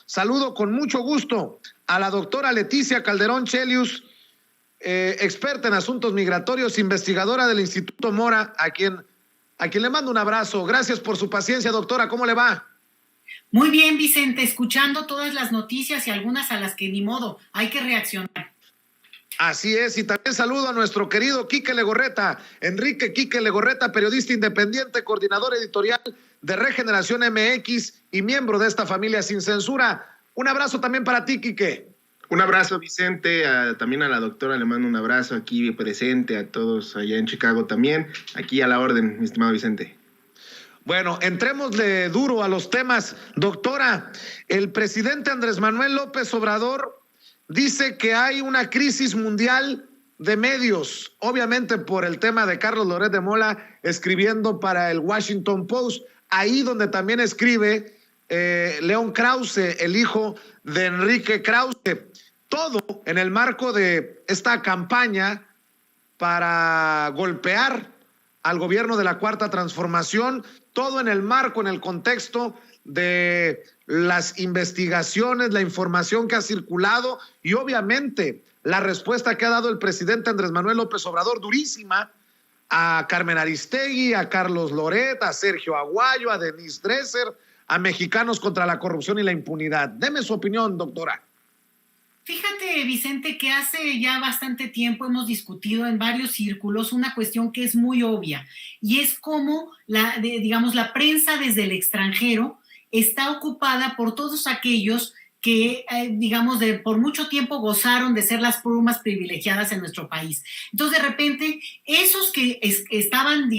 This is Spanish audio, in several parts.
Saludo con mucho gusto a la doctora Leticia Calderón Chelius, experta en asuntos migratorios, investigadora del Instituto Mora, a quien le mando un abrazo. Gracias por su paciencia, doctora. ¿Cómo le va? Muy bien, Vicente, escuchando todas las noticias y algunas a las que ni modo, hay que reaccionar. Así es, y también saludo a nuestro querido Quique Legorreta, Enrique Quique Legorreta, periodista independiente, coordinador editorial de Regeneración MX y miembro de esta familia sin censura. Un abrazo también para ti, Quique. Un abrazo, Vicente, también a la doctora le mando un abrazo aquí presente, a todos allá en Chicago también, aquí a la orden, mi estimado Vicente. Bueno, entrémosle duro a los temas. Doctora, el presidente Andrés Manuel López Obrador dice que hay una crisis mundial de medios, obviamente por el tema de Carlos Loret de Mola escribiendo para el Washington Post, ahí donde también escribe León Krause, el hijo de Enrique Krause. Todo en el marco de esta campaña para golpear al gobierno de la Cuarta Transformación, todo en el marco, en el contexto de las investigaciones, la información que ha circulado y obviamente la respuesta que ha dado el presidente Andrés Manuel López Obrador, durísima, a Carmen Aristegui, a Carlos Loret, a Sergio Aguayo, a Denise Dresser, a Mexicanos contra la Corrupción y la Impunidad. Deme su opinión, doctora. Fíjate, Vicente, que hace ya bastante tiempo hemos discutido en varios círculos una cuestión que es muy obvia y es cómo la prensa desde el extranjero está ocupada por todos aquellos que, por mucho tiempo gozaron de ser las plumas privilegiadas en nuestro país. Entonces, de repente, esos que estaban,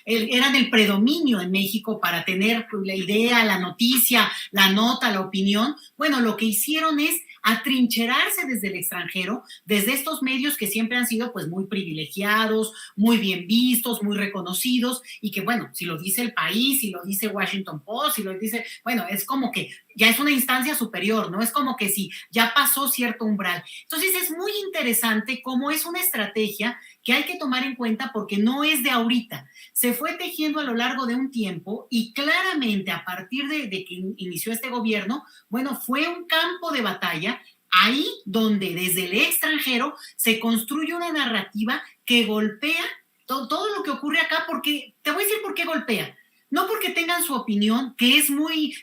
eran el predominio en México para tener la idea, la noticia, la nota, la opinión, bueno, lo que hicieron es atrincherarse desde el extranjero, desde estos medios que siempre han sido pues muy privilegiados, muy bien vistos, muy reconocidos y que bueno, si lo dice El País, si lo dice Washington Post, si lo dice, bueno, es como que ya es una instancia superior, ¿no? Es como que si ya pasó cierto umbral. Entonces es muy interesante cómo es una estrategia que hay que tomar en cuenta porque no es de ahorita. Se fue tejiendo a lo largo de un tiempo y claramente a partir de que inició este gobierno, bueno, fue un campo de batalla ahí donde desde el extranjero se construye una narrativa que golpea todo lo que ocurre acá, porque te voy a decir por qué golpea. No porque tengan su opinión, que es muy,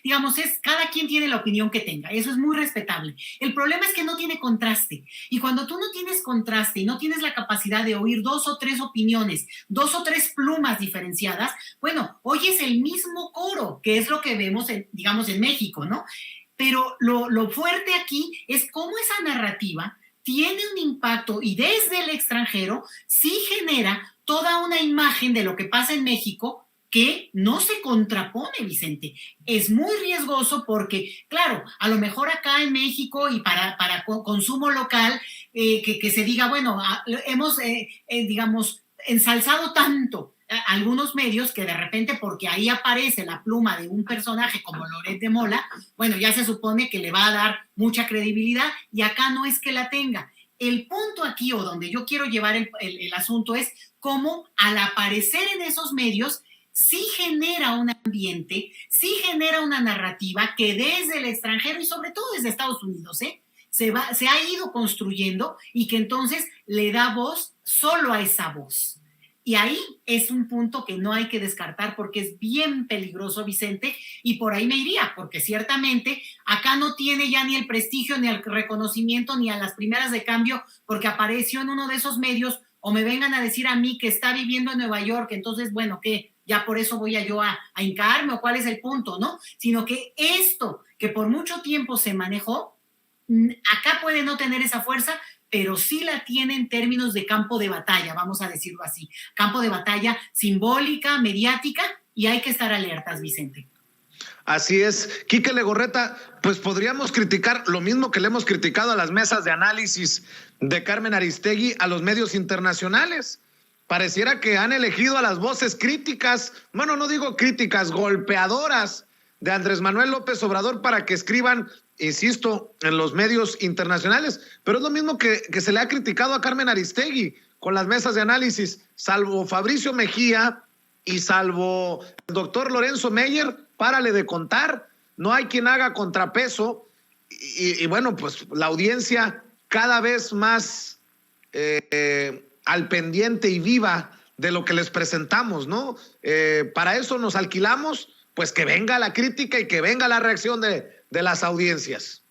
cada quien tiene la opinión que tenga, eso es muy respetable. El problema es que no tiene contraste, y cuando tú no tienes contraste y no tienes la capacidad de oír dos o tres opiniones, dos o tres plumas diferenciadas, bueno, oyes el mismo coro, que es lo que vemos, en México, ¿no? Pero lo fuerte aquí es cómo esa narrativa tiene un impacto y desde el extranjero sí genera toda una imagen de lo que pasa en México que no se contrapone, Vicente. Es muy riesgoso porque, claro, a lo mejor acá en México y para consumo local, que se diga, bueno, hemos, ensalzado tanto algunos medios que de repente, porque ahí aparece la pluma de un personaje como Loret de Mola, bueno, ya se supone que le va a dar mucha credibilidad y acá no es que la tenga. El punto aquí, o donde yo quiero llevar el asunto, es cómo al aparecer en esos medios sí genera un ambiente, sí genera una narrativa que desde el extranjero y sobre todo desde Estados Unidos, se ha ido construyendo y que entonces le da voz solo a esa voz. Y ahí es un punto que no hay que descartar porque es bien peligroso, Vicente, y por ahí me iría, porque ciertamente acá no tiene ya ni el prestigio, ni el reconocimiento, ni a las primeras de cambio, porque apareció en uno de esos medios, o me vengan a decir a mí que está viviendo en Nueva York, entonces, bueno, ¿qué? Ya por eso voy yo a hincarme, o cuál es el punto, ¿no? Sino que esto que por mucho tiempo se manejó, acá puede no tener esa fuerza, pero sí la tiene en términos de campo de batalla, vamos a decirlo así. Campo de batalla simbólica, mediática, y hay que estar alertas, Vicente. Así es. Quique Legorreta, pues podríamos criticar lo mismo que le hemos criticado a las mesas de análisis de Carmen Aristegui, a los medios internacionales. Pareciera que han elegido a las voces críticas, bueno, no digo críticas, golpeadoras de Andrés Manuel López Obrador para que escriban, insisto, en los medios internacionales. Pero es lo mismo que se le ha criticado a Carmen Aristegui con las mesas de análisis, salvo Fabricio Mejía y salvo el doctor Lorenzo Meyer, párale de contar. no hay quien haga contrapeso y bueno, pues la audiencia cada vez más al pendiente y viva de lo que les presentamos, ¿no? Para eso nos alquilamos, pues que venga la crítica y que venga la reacción de las audiencias.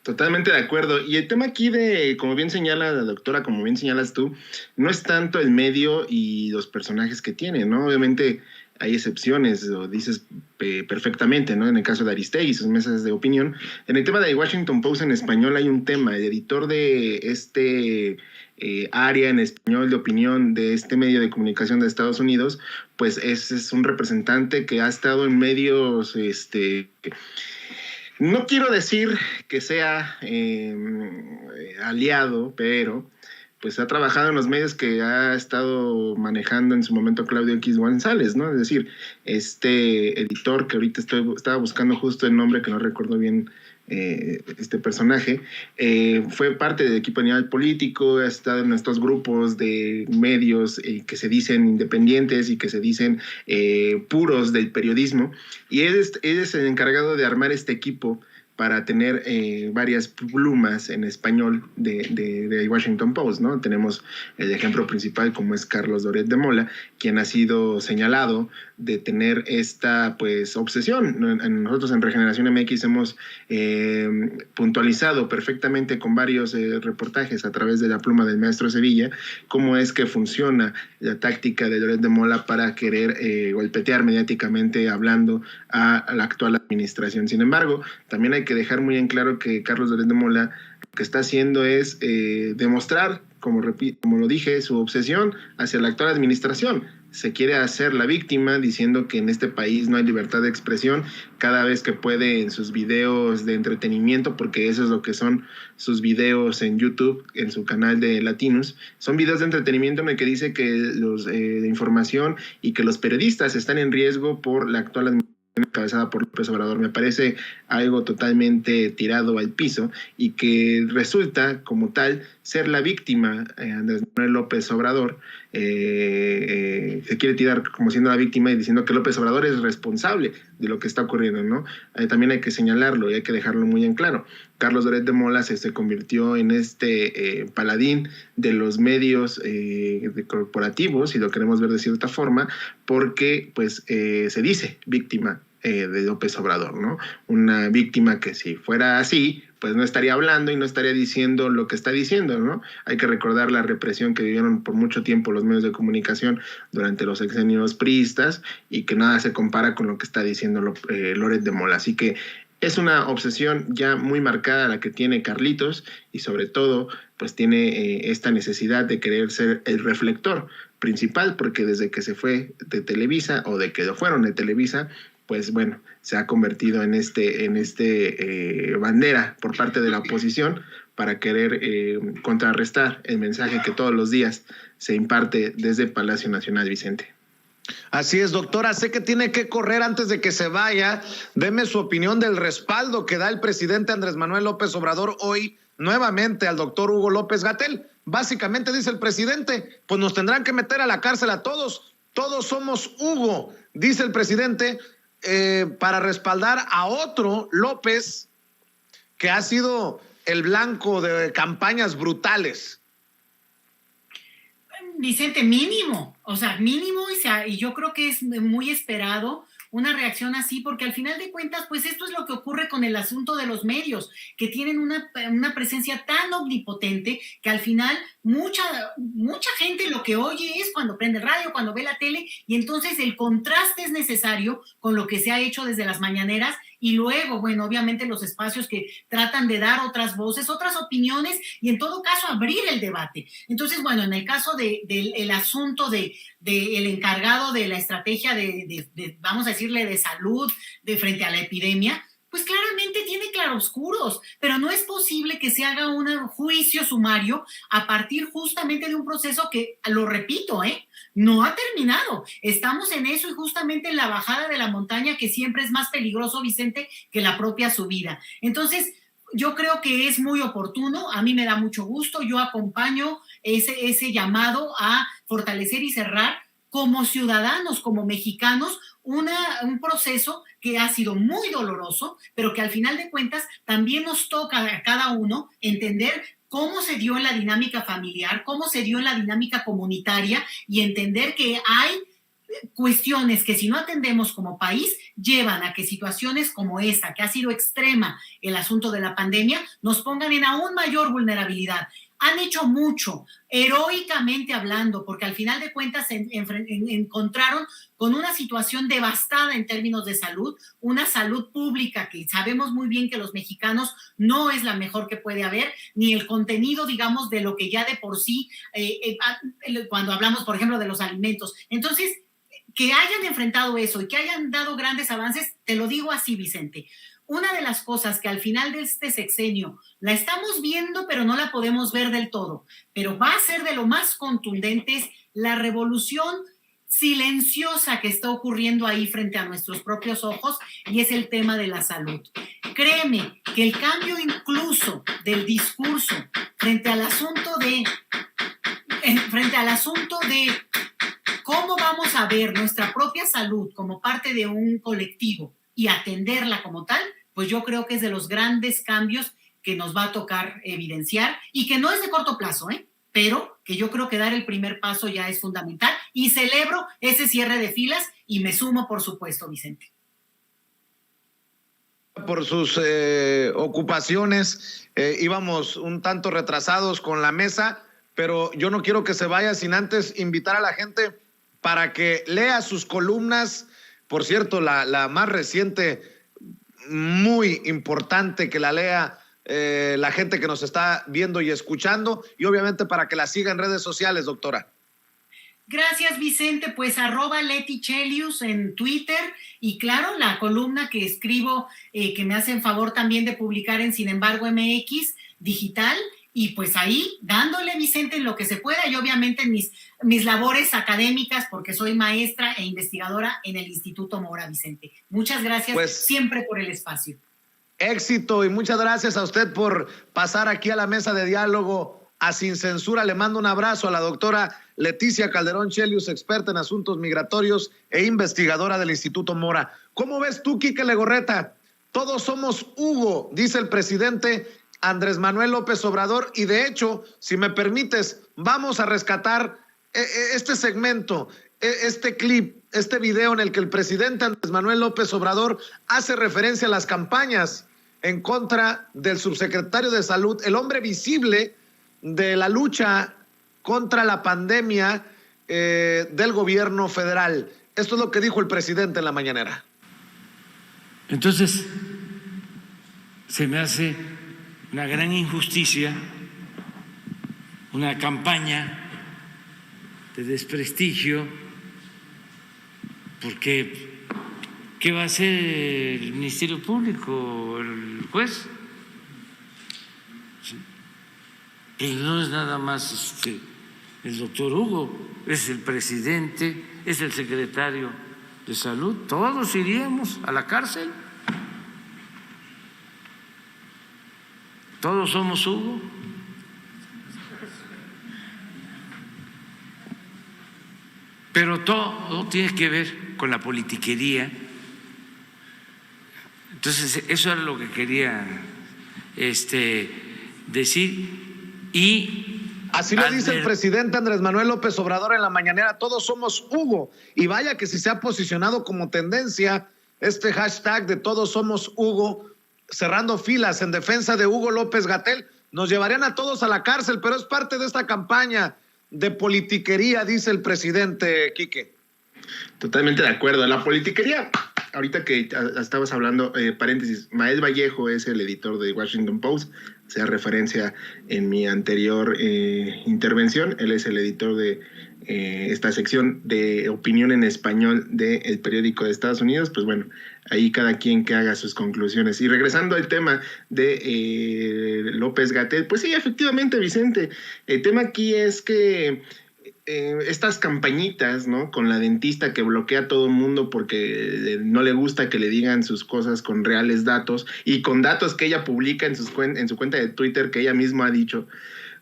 Totalmente de acuerdo. Y el tema aquí como bien señala la doctora, como bien señalas tú, no es tanto el medio y los personajes que tiene, ¿no? Obviamente hay excepciones, lo dices perfectamente, ¿no? En el caso de Aristegui y sus mesas de opinión. En el tema de Washington Post en español hay un tema. El editor de este área en español de opinión de este medio de comunicación de Estados Unidos, pues es un representante que ha estado en medios, no quiero decir que sea aliado, pero pues ha trabajado en los medios que ha estado manejando en su momento Claudio X González, ¿no? Es decir, este editor que ahorita estaba buscando justo el nombre, que no recuerdo bien este personaje, fue parte del equipo de nivel político, ha estado en estos grupos de medios que se dicen independientes y que se dicen puros del periodismo, y él es el encargado de armar este equipo para tener varias plumas en español de Washington Post, ¿no? Tenemos el ejemplo principal como es Carlos Loret de Mola, quien ha sido señalado de tener esta pues obsesión. Nosotros en Regeneración MX hemos puntualizado perfectamente con varios reportajes a través de la pluma del maestro Sevilla cómo es que funciona la táctica de Loret de Mola para querer golpetear mediáticamente hablando a la actual administración. Sin embargo, también hay que dejar muy en claro que Carlos Loret de Mola lo que está haciendo es demostrar, como lo dije, su obsesión hacia la actual administración. Se quiere hacer la víctima diciendo que en este país no hay libertad de expresión cada vez que puede en sus videos de entretenimiento, porque eso es lo que son sus videos en YouTube, en su canal de Latinos. Son videos de entretenimiento en el que dice que de información y que los periodistas están en riesgo por la actual administración encabezada por López Obrador. Me parece algo totalmente tirado al piso y que resulta como tal ser la víctima. Andrés Manuel López Obrador se quiere tirar como siendo la víctima y diciendo que López Obrador es responsable de lo que está ocurriendo, ¿no? También hay que señalarlo y hay que dejarlo muy en claro. Carlos Loret de Mola se convirtió en este paladín de los medios corporativos, si lo queremos ver de cierta forma, porque pues se dice víctima de López Obrador, ¿no? Una víctima que si fuera así, pues no estaría hablando y no estaría diciendo lo que está diciendo, ¿no? Hay que recordar la represión que vivieron por mucho tiempo los medios de comunicación durante los sexenios priistas y que nada se compara con lo que está diciendo Loret de Mola. Así que es una obsesión ya muy marcada la que tiene Carlitos y sobre todo pues tiene esta necesidad de querer ser el reflector principal, porque desde que se fue de Televisa o de que lo fueron de Televisa, pues bueno, se ha convertido en bandera por parte de la oposición para querer contrarrestar el mensaje que todos los días se imparte desde Palacio Nacional, Vicente. Así es, doctora. Sé que tiene que correr antes de que se vaya. Deme su opinión del respaldo que da el presidente Andrés Manuel López Obrador hoy nuevamente al doctor Hugo López-Gatell. Básicamente dice el presidente, pues nos tendrán que meter a la cárcel a todos. Todos somos Hugo, dice el presidente, para respaldar a otro López que ha sido el blanco de campañas brutales. Vicente, mínimo, y yo creo que es muy esperado una reacción así, porque al final de cuentas, pues esto es lo que ocurre con el asunto de los medios, que tienen una presencia tan omnipotente que al final mucha gente lo que oye es cuando prende el radio, cuando ve la tele, y entonces el contraste es necesario con lo que se ha hecho desde las mañaneras. Y luego, bueno, obviamente los espacios que tratan de dar otras voces, otras opiniones y en todo caso abrir el debate. Entonces, bueno, en el caso del asunto del encargado de la estrategia de, vamos a decirle, de salud de frente a la epidemia, pues claramente tiene claroscuros, pero no es posible que se haga un juicio sumario a partir justamente de un proceso que, lo repito, no ha terminado. Estamos en eso y justamente en la bajada de la montaña, que siempre es más peligroso, Vicente, que la propia subida. Entonces, yo creo que es muy oportuno, a mí me da mucho gusto, yo acompaño ese llamado a fortalecer y cerrar como ciudadanos, como mexicanos, un proceso que ha sido muy doloroso, pero que al final de cuentas también nos toca a cada uno entender cómo se dio en la dinámica familiar, cómo se dio en la dinámica comunitaria y entender que hay cuestiones que si no atendemos como país llevan a que situaciones como esta, que ha sido extrema el asunto de la pandemia, nos pongan en aún mayor vulnerabilidad. Han hecho mucho, heroicamente hablando, porque al final de cuentas se encontraron con una situación devastada en términos de salud, una salud pública que sabemos muy bien que los mexicanos no es la mejor que puede haber, ni el contenido, digamos, de lo que ya de por sí, cuando hablamos, por ejemplo, de los alimentos. Entonces, que hayan enfrentado eso y que hayan dado grandes avances, te lo digo así, Vicente. Una de las cosas que al final de este sexenio la estamos viendo, pero no la podemos ver del todo, pero va a ser de lo más contundente, es la revolución silenciosa que está ocurriendo ahí frente a nuestros propios ojos, y es el tema de la salud. Créeme que el cambio incluso del discurso frente al asunto de cómo vamos a ver nuestra propia salud como parte de un colectivo y atenderla como tal, pues yo creo que es de los grandes cambios que nos va a tocar evidenciar y que no es de corto plazo, pero que yo creo que dar el primer paso ya es fundamental y celebro ese cierre de filas y me sumo, por supuesto, Vicente. Por sus ocupaciones, íbamos un tanto retrasados con la mesa, pero yo no quiero que se vaya sin antes invitar a la gente para que lea sus columnas. Por cierto, la más reciente, muy importante que la lea la gente que nos está viendo y escuchando, y obviamente para que la siga en redes sociales, doctora. Gracias, Vicente. Pues @LetiChelius en Twitter, y claro, la columna que escribo, que me hacen favor también de publicar en Sin Embargo MX digital, y pues ahí dándole, Vicente, en lo que se pueda, y obviamente en mis labores académicas, porque soy maestra e investigadora en el Instituto Mora, Vicente. Muchas gracias siempre por el espacio. Éxito, y muchas gracias a usted por pasar aquí a la mesa de diálogo a Sin Censura. Le mando un abrazo a la doctora Leticia Calderón Chelius, experta en asuntos migratorios e investigadora del Instituto Mora. ¿Cómo ves tú, Quique Legorreta? Todos somos Hugo, dice el presidente Andrés Manuel López Obrador, y de hecho, si me permites, vamos a rescatar este segmento, este clip, este video en el que el presidente Andrés Manuel López Obrador hace referencia a las campañas en contra del subsecretario de Salud, el hombre visible de la lucha contra la pandemia del gobierno federal. Esto es lo que dijo el presidente en la mañanera. Entonces, se me hace una gran injusticia, una campaña de desprestigio, porque ¿qué va a hacer el Ministerio Público, el juez? Y no es nada más el doctor Hugo, es el presidente, es el secretario de Salud, todos iríamos a la cárcel. Todos somos Hugo. Pero todo tiene que ver con la politiquería. Entonces, eso era lo que quería decir. Y así lo dice el presidente Andrés Manuel López Obrador en la mañanera: todos somos Hugo. Y vaya que si se ha posicionado como tendencia este hashtag de todos somos Hugo, cerrando filas en defensa de Hugo López-Gatell. Nos llevarían a todos a la cárcel, pero es parte de esta campaña de politiquería, dice el presidente, Quique. Totalmente de acuerdo. La politiquería, ahorita que estabas hablando, paréntesis, Mael Vallejo es el editor de Washington Post, hacía referencia en mi anterior intervención. Él es el editor de esta sección de opinión en español del periódico de Estados Unidos. Pues bueno, ahí cada quien que haga sus conclusiones. Y regresando al tema de López-Gatell, pues sí, efectivamente, Vicente, el tema aquí es que estas campañitas, ¿no?, con la dentista que bloquea a todo el mundo porque no le gusta que le digan sus cosas con reales datos y con datos que ella publica en su cuenta de Twitter, que ella misma ha dicho,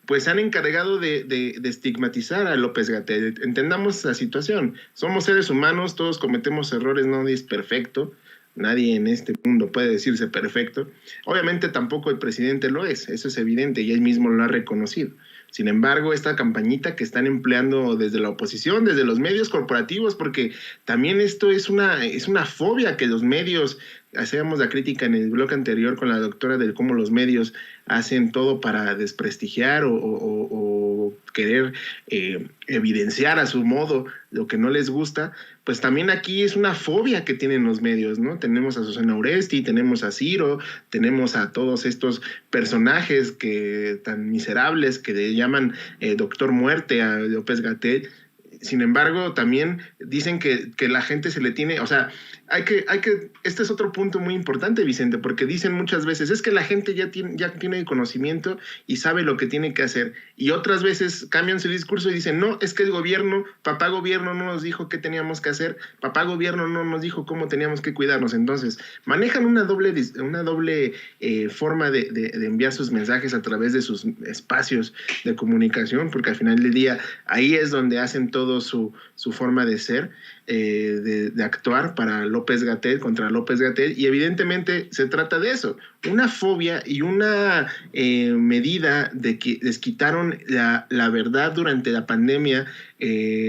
pues se han encargado de estigmatizar a López-Gatell. Entendamos la situación. Somos seres humanos, todos cometemos errores, nadie es perfecto. Nadie en este mundo puede decirse perfecto. Obviamente tampoco el presidente lo es, eso es evidente y él mismo lo ha reconocido. Sin embargo, esta campañita que están empleando desde la oposición, desde los medios corporativos, porque también esto es una fobia que los medios, hacíamos la crítica en el bloque anterior con la doctora de cómo los medios hacen todo para desprestigiar o querer evidenciar a su modo lo que no les gusta, pues también aquí es una fobia que tienen los medios, ¿no? Tenemos a Susana Oresti, tenemos a Ciro, tenemos a todos estos personajes tan miserables que le llaman Doctor Muerte a López-Gatell. Sin embargo, también dicen que la gente se le tiene, o sea, este es otro punto muy importante, Vicente, porque dicen muchas veces, es que la gente ya tiene conocimiento y sabe lo que tiene que hacer, y otras veces cambian su discurso y dicen, no, es que el gobierno, papá gobierno no nos dijo qué teníamos que hacer, papá gobierno no nos dijo cómo teníamos que cuidarnos. Entonces, manejan una doble forma de enviar sus mensajes a través de sus espacios de comunicación, porque al final del día, ahí es donde hacen todo su forma de ser, de actuar para López-Gatell, contra López-Gatell, y evidentemente se trata de eso, una fobia y una medida de que les quitaron la verdad durante la pandemia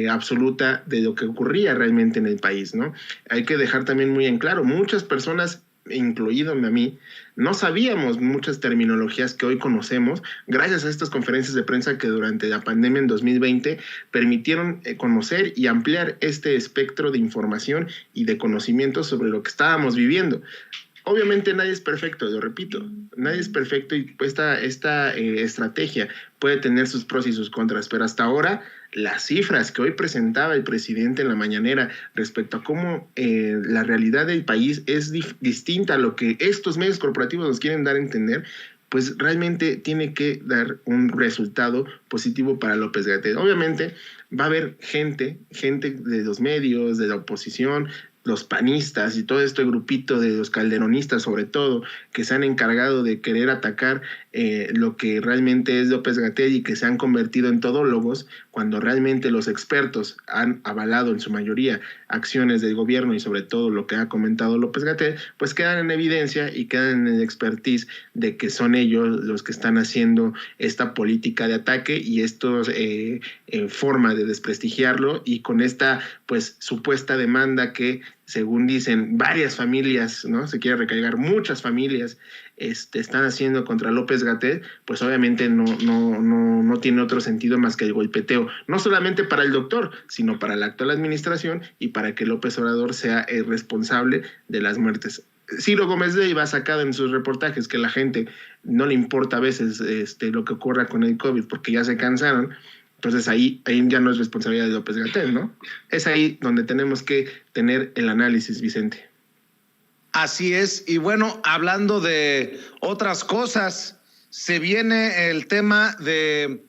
absoluta de lo que ocurría realmente en el país, ¿no? Hay que dejar también muy en claro, muchas personas, incluídome a mí, no sabíamos muchas terminologías que hoy conocemos gracias a estas conferencias de prensa que durante la pandemia en 2020 permitieron conocer y ampliar este espectro de información y de conocimiento sobre lo que estábamos viviendo. Obviamente nadie es perfecto, lo repito, nadie es perfecto y esta estrategia puede tener sus pros y sus contras, pero hasta ahora las cifras que hoy presentaba el presidente en la mañanera respecto a cómo la realidad del país es distinta a lo que estos medios corporativos nos quieren dar a entender, pues realmente tiene que dar un resultado positivo para López-Gatell. Obviamente va a haber gente de los medios, de la oposición, los panistas y todo este grupito de los calderonistas sobre todo, que se han encargado de querer atacar lo que realmente es López-Gatell y que se han convertido en todólogos, cuando realmente los expertos han avalado en su mayoría acciones del gobierno y sobre todo lo que ha comentado López-Gatell, pues quedan en evidencia y quedan en el expertise de que son ellos los que están haciendo esta política de ataque y estos forma de desprestigiarlo, y con esta pues supuesta demanda que según dicen varias familias, ¿no? Se quiere recargar muchas familias están haciendo contra López-Gatell, pues obviamente no tiene otro sentido más que el golpeteo, no solamente para el doctor, sino para la actual administración y para que López Obrador sea el responsable de las muertes. Ciro Gómez Leiva ha sacado en sus reportajes que la gente no le importa a veces lo que ocurra con el COVID porque ya se cansaron. Entonces ahí ya no es responsabilidad de López-Gatell, ¿no? Es ahí donde tenemos que tener el análisis, Vicente. Así es, y bueno, hablando de otras cosas, se viene el tema de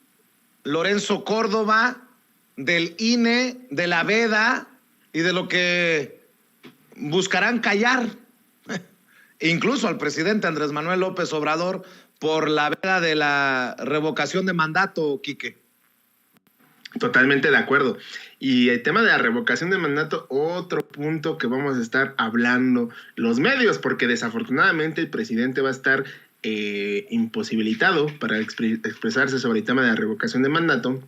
Lorenzo Córdoba, del INE, de la veda y de lo que buscarán callar, incluso al presidente Andrés Manuel López Obrador, por la veda de la revocación de mandato, Quique. Totalmente de acuerdo. Y el tema de la revocación de mandato, otro punto que vamos a estar hablando los medios, porque desafortunadamente el presidente va a estar imposibilitado para expresarse sobre el tema de la revocación de mandato.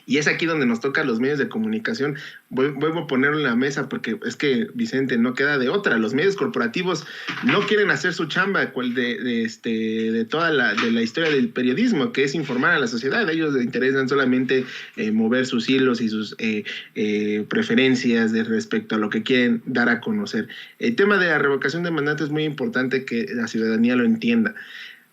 Y es aquí donde nos toca a los medios de comunicación. Vuelvo a ponerlo en la mesa porque es que, Vicente, no queda de otra. Los medios corporativos no quieren hacer su chamba de toda la historia del periodismo, que es informar a la sociedad. A ellos les interesan solamente mover sus hilos y sus preferencias respecto a lo que quieren dar a conocer. El tema de la revocación de mandato es muy importante que la ciudadanía lo entienda.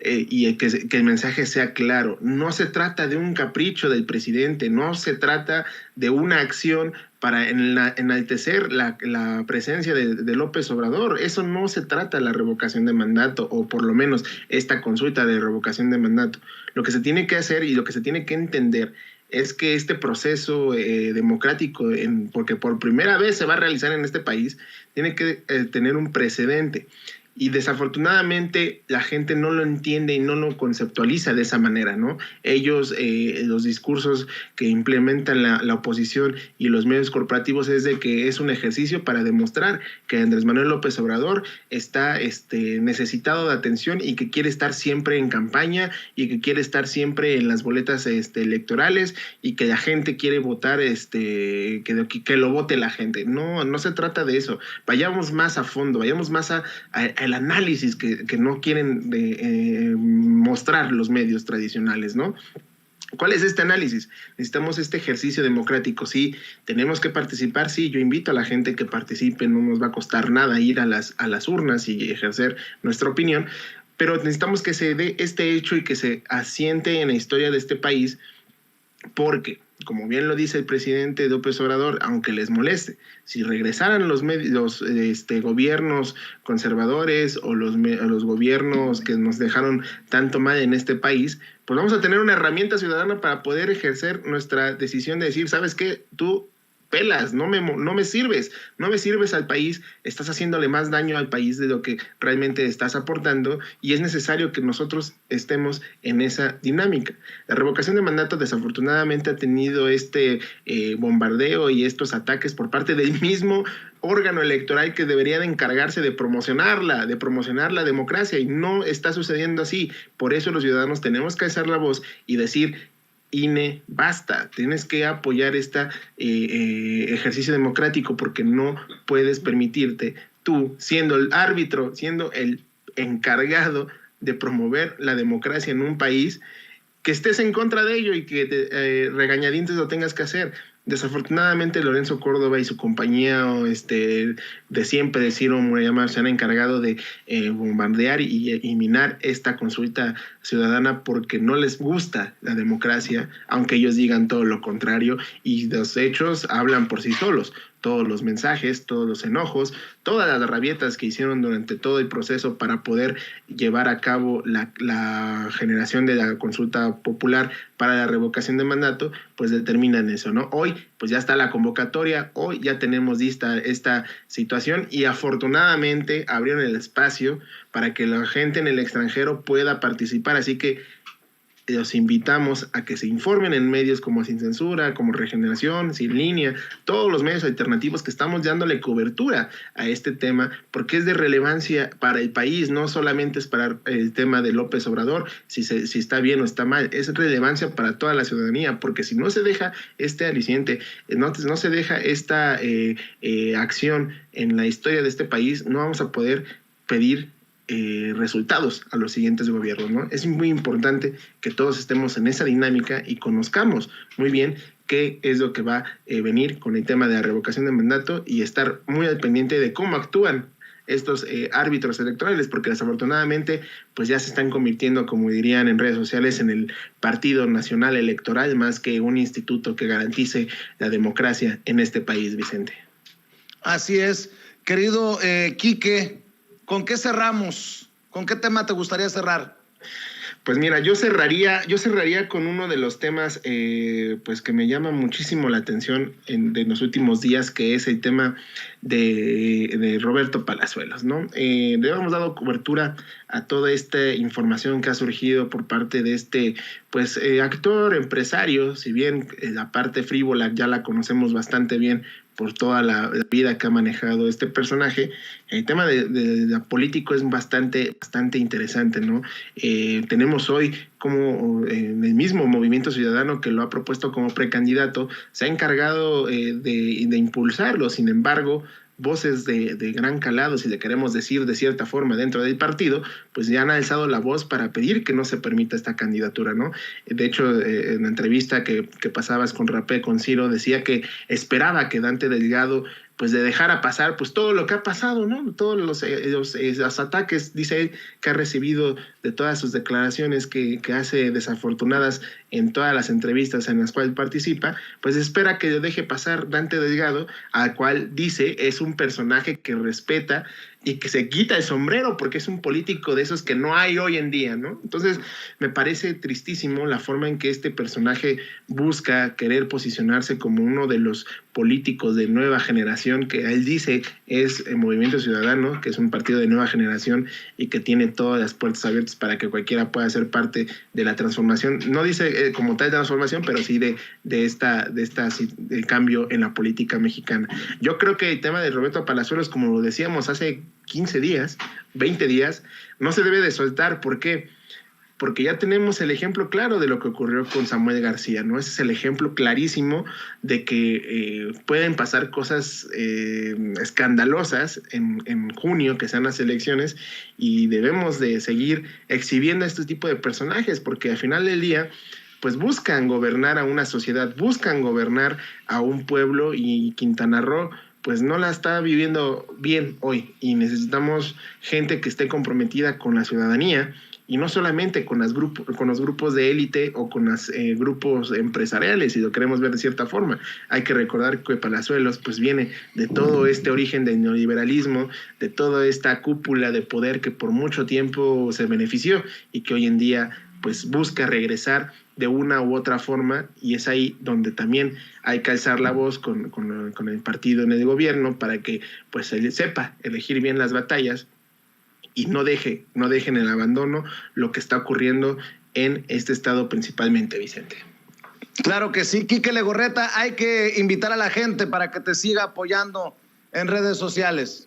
Y que el mensaje sea claro. No se trata de un capricho del presidente, no se trata de una acción para enaltecer la presencia de López Obrador. Eso no se trata la revocación de mandato, o por lo menos esta consulta de revocación de mandato. Lo que se tiene que hacer y lo que se tiene que entender es que este proceso democrático, porque por primera vez se va a realizar en este país, tiene que tener un precedente. Y desafortunadamente la gente no lo entiende y no lo conceptualiza de esa manera, ¿no? Ellos, los discursos que implementan la oposición y los medios corporativos es de que es un ejercicio para demostrar que Andrés Manuel López Obrador está necesitado de atención y que quiere estar siempre en campaña y que quiere estar siempre en las boletas electorales y que la gente quiere votar, que lo vote la gente. No, no se trata de eso. Vayamos más a fondo, vayamos más al análisis que no quieren mostrar los medios tradicionales, ¿no? ¿Cuál es este análisis? Necesitamos este ejercicio democrático, sí, tenemos que participar, sí, yo invito a la gente que participe, no nos va a costar nada ir a las urnas y ejercer nuestra opinión, pero necesitamos que se dé este hecho y que se asiente en la historia de este país, porque, como bien lo dice el presidente López Obrador, aunque les moleste, si regresaran los gobiernos conservadores o los gobiernos que nos dejaron tanto mal en este país, pues vamos a tener una herramienta ciudadana para poder ejercer nuestra decisión de decir, ¿sabes qué? Tú pelas, no me sirves al país, estás haciéndole más daño al país de lo que realmente estás aportando y es necesario que nosotros estemos en esa dinámica. La revocación de mandato desafortunadamente ha tenido bombardeo y estos ataques por parte del mismo órgano electoral que debería de encargarse de promocionar la democracia y no está sucediendo así. Por eso los ciudadanos tenemos que alzar la voz y decir, INE, basta, tienes que apoyar este ejercicio democrático porque no puedes permitirte tú, siendo el árbitro, siendo el encargado de promover la democracia en un país, que estés en contra de ello y que regañadientes lo tengas que hacer. Desafortunadamente Lorenzo Córdoba y su compañía de siempre de Ciro Murayama se han encargado de bombardear y minar esta consulta ciudadana porque no les gusta la democracia, aunque ellos digan todo lo contrario y los hechos hablan por sí solos. Todos los mensajes, todos los enojos, todas las rabietas que hicieron durante todo el proceso para poder llevar a cabo la generación de la consulta popular para la revocación de mandato, pues determinan eso, ¿no? Hoy, pues ya está la convocatoria, hoy ya tenemos lista esta situación y afortunadamente abrieron el espacio para que la gente en el extranjero pueda participar, así que los invitamos a que se informen en medios como Sin Censura, como Regeneración, Sin Línea, todos los medios alternativos que estamos dándole cobertura a este tema, porque es de relevancia para el país, no solamente es para el tema de López Obrador, si está bien o está mal, es relevancia para toda la ciudadanía, porque si no se deja este aliciente, no se deja esta acción en la historia de este país, no vamos a poder pedir resultados a los siguientes gobiernos, ¿no? Es muy importante que todos estemos en esa dinámica y conozcamos muy bien qué es lo que va a venir con el tema de la revocación de mandato y estar muy al pendiente de cómo actúan estos árbitros electorales, porque desafortunadamente pues ya se están convirtiendo, como dirían en redes sociales, en el Partido Nacional Electoral más que un instituto que garantice la democracia en este país, Vicente. Así es, querido Quique. ¿Con qué cerramos? ¿Con qué tema te gustaría cerrar? Pues mira, yo cerraría con uno de los temas pues que me llama muchísimo la atención de los últimos días, que es el tema de Roberto Palazuelos, ¿no? Hemos dado cobertura a toda esta información que ha surgido por parte de actor, empresario, si bien la parte frívola ya la conocemos bastante bien por toda la vida que ha manejado este personaje. El tema de político es bastante interesante, ¿no? Tenemos hoy como el mismo Movimiento Ciudadano que lo ha propuesto como precandidato, se ha encargado de impulsarlo. Sin embargo, voces de gran calado, si le queremos decir de cierta forma, dentro del partido, pues ya han alzado la voz para pedir que no se permita esta candidatura, ¿no? De hecho, en la entrevista que pasabas con Rapé, con Ciro, decía que esperaba que Dante Delgado pues de dejar a pasar pues todo lo que ha pasado, ¿no? Todos los ataques, dice él, que ha recibido de todas sus declaraciones que hace desafortunadas en todas las entrevistas en las cuales participa, pues espera que le deje pasar Dante Delgado, al cual dice es un personaje que respeta y que se quita el sombrero porque es un político de esos que no hay hoy en día, ¿no? Entonces, me parece tristísimo la forma en que este personaje busca querer posicionarse como uno de los políticos de nueva generación, que él dice es el Movimiento Ciudadano, que es un partido de nueva generación y que tiene todas las puertas abiertas para que cualquiera pueda ser parte de la transformación. No dice como tal transformación, pero sí del cambio en la política mexicana. Yo creo que el tema de Roberto Palazuelos, como lo decíamos hace 15 días, 20 días, no se debe de soltar. ¿Por qué? Porque ya tenemos el ejemplo claro de lo que ocurrió con Samuel García, ¿no? Ese es el ejemplo clarísimo de que pueden pasar cosas escandalosas en junio, que sean las elecciones, y debemos de seguir exhibiendo este tipo de personajes, porque al final del día pues buscan gobernar a una sociedad, buscan gobernar a un pueblo, y Quintana Roo pues no la está viviendo bien hoy, y necesitamos gente que esté comprometida con la ciudadanía, y no solamente con los grupos de élite o con los grupos empresariales, si lo queremos ver de cierta forma. Hay que recordar que Palazuelos pues viene de todo este origen del neoliberalismo, de toda esta cúpula de poder que por mucho tiempo se benefició y que hoy en día pues busca regresar de una u otra forma, y es ahí donde también hay que alzar la voz con el partido en el gobierno para que pues él sepa elegir bien las batallas y no deje en el abandono lo que está ocurriendo en este estado principalmente, Vicente. Claro que sí, Quique Legorreta, hay que invitar a la gente para que te siga apoyando en redes sociales.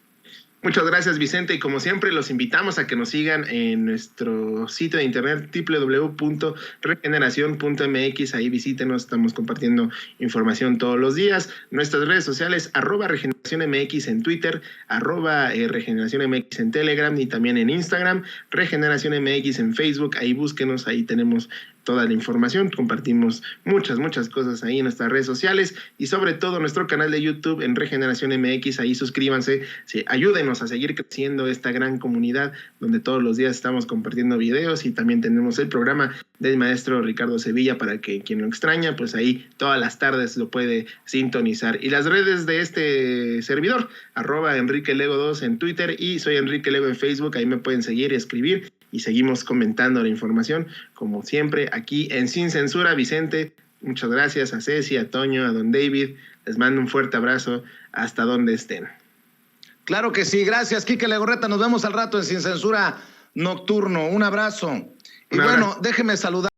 Muchas gracias, Vicente, y como siempre los invitamos a que nos sigan en nuestro sitio de internet www.regeneracion.mx. Ahí visítenos, estamos compartiendo información todos los días. Nuestras redes sociales, @RegeneracionMX en Twitter, @RegeneracionMX en Telegram y también en Instagram, RegeneracionMX en Facebook. Ahí búsquenos, ahí tenemos toda la información, compartimos muchas cosas ahí en nuestras redes sociales, y sobre todo nuestro canal de YouTube en Regeneración MX. Ahí suscríbanse, sí, ayúdenos a seguir creciendo esta gran comunidad donde todos los días estamos compartiendo videos, y también tenemos el programa del maestro Ricardo Sevilla para que quien lo extraña, pues ahí todas las tardes lo puede sintonizar. Y las redes de este servidor, @EnriqueLego2 en Twitter, y soy Enrique Lego en Facebook. Ahí me pueden seguir y escribir, y seguimos comentando la información, como siempre, aquí en Sin Censura. Vicente, muchas gracias a Ceci, a Toño, a don David. Les mando un fuerte abrazo hasta donde estén. Claro que sí, gracias, Quique Legorreta. Nos vemos al rato en Sin Censura Nocturno. Un abrazo. Y bueno, déjeme saludar.